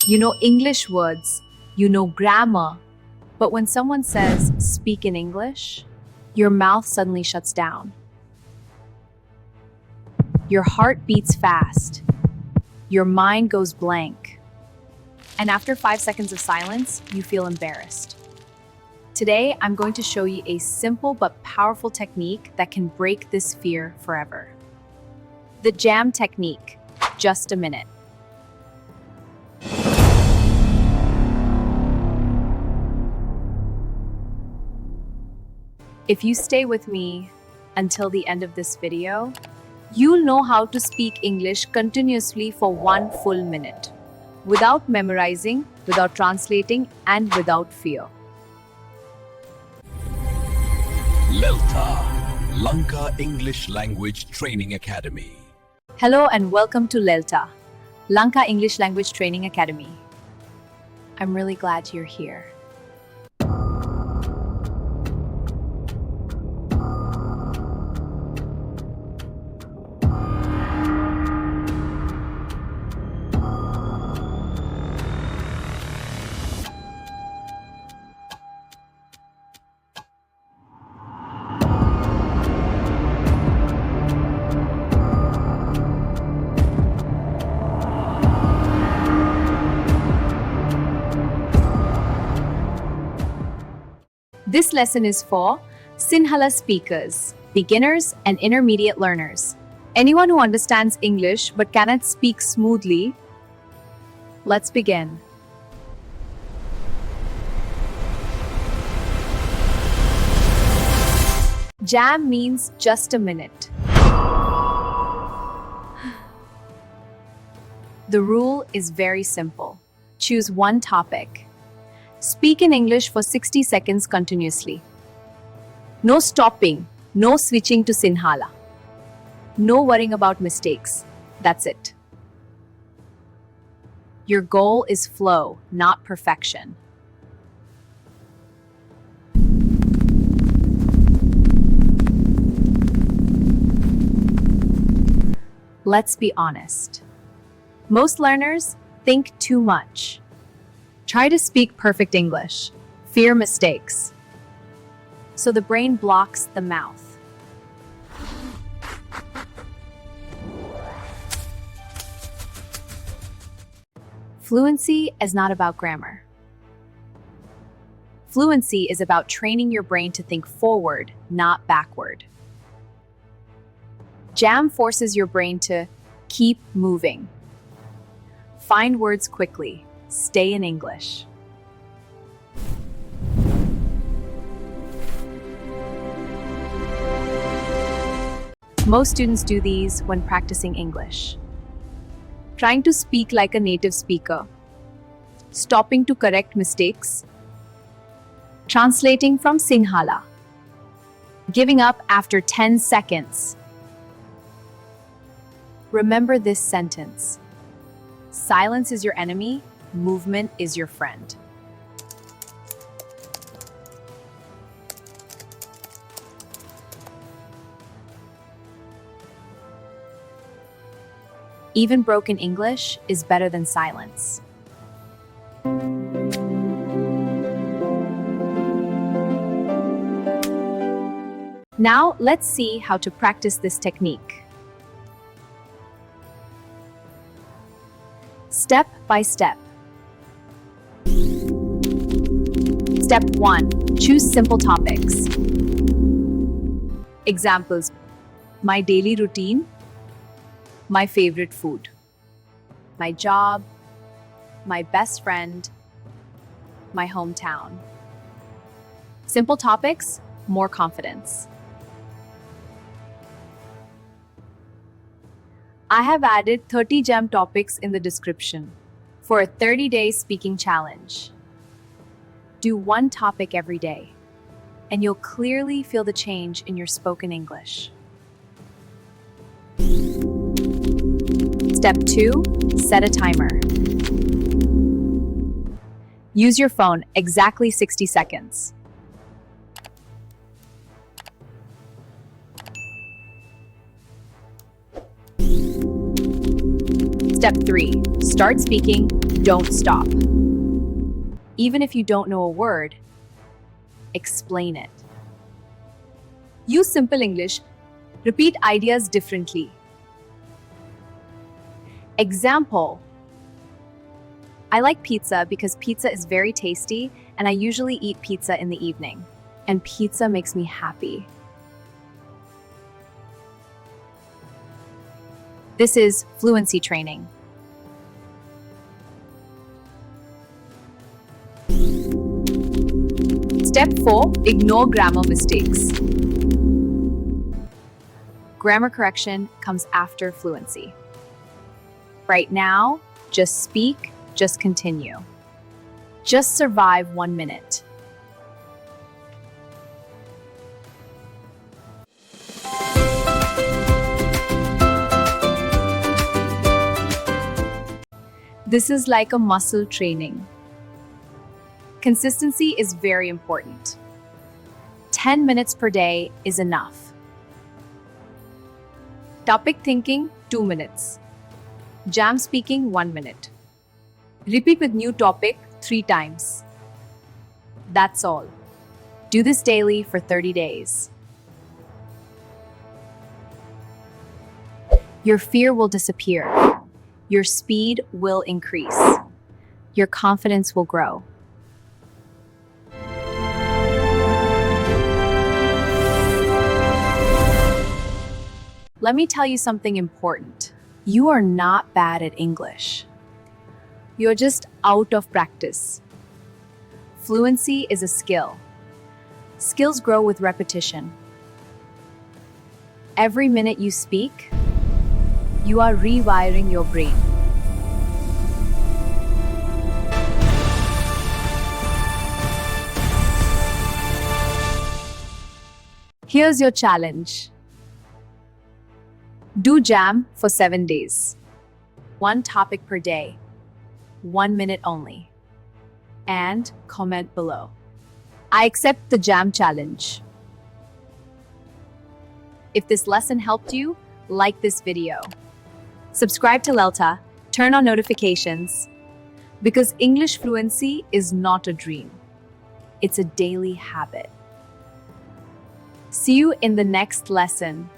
You know English words, you know grammar, but when someone says, speak in English, your mouth suddenly shuts down. Your heart beats fast. Your mind goes blank. And after 5 seconds of silence, you feel embarrassed. Today, I'm going to show you a simple but powerful technique that can break this fear forever. The jam technique. Just a minute. If you stay with me until the end of this video, you'll know how to speak English continuously for 1 full minute, without memorizing, without translating, and without fear. LELTA, Lanka English Language Training Academy. Hello and welcome to LELTA, Lanka English Language Training Academy. I'm really glad you're here. This lesson is for Sinhala speakers, beginners, and intermediate learners. Anyone who understands English but cannot speak smoothly. Let's begin. Jam means just a minute. The rule is very simple. Choose one topic. Speak in English for 60 seconds continuously. No stopping, no switching to Sinhala. No worrying about mistakes. That's it. Your goal is flow, not perfection. Let's be honest. Most learners think too much. Try to speak perfect English. Fear mistakes. So the brain blocks the mouth. Fluency is not about grammar. Fluency is about training your brain to think forward, not backward. Jam forces your brain to keep moving. Find words quickly. Stay in English. Most students do these when practicing English. Trying to speak like a native speaker, stopping to correct mistakes, translating from Sinhala, giving up after 10 seconds. Remember this sentence. Silence is your enemy. Movement is your friend. Even broken English is better than silence. Now, let's see how to practice this technique. Step by step. Step 1. Choose simple topics. Examples: my daily routine, my favorite food, my job, my best friend, my hometown. Simple topics, more confidence. I have added 30 jam topics in the description for a 30-day speaking challenge. Do one topic every day, and you'll clearly feel the change in your spoken English. Step 2. Set a timer. Use your phone exactly 60 seconds. Step 3. Start speaking Don't stop. Even if you don't know a word, explain it. Use simple English. Repeat ideas differently. Example: I like pizza because pizza is very tasty and I usually eat pizza in the evening. And pizza makes me happy. This is fluency training. Step 4. Ignore grammar mistakes. Grammar correction comes after fluency. Right now, just speak, just continue. Just survive 1 minute. This is like a muscle training. Consistency is very important. 10 minutes per day is enough. Topic thinking, 2 minutes. Jam speaking, 1 minute. Repeat with new topic 3 times. That's all. Do this daily for 30 days. Your fear will disappear. Your speed will increase. Your confidence will grow. Let me tell you something important. You are not bad at English. You're just out of practice. Fluency is a skill. Skills grow with repetition. Every minute you speak, you are rewiring your brain. Here's your challenge. Do jam for 7 days. 1 topic per day. 1 minute only. And comment below. I accept the jam challenge. If this lesson helped you, like this video. Subscribe to LELTA, turn on notifications, because English fluency is not a dream. It's a daily habit. See you in the next lesson.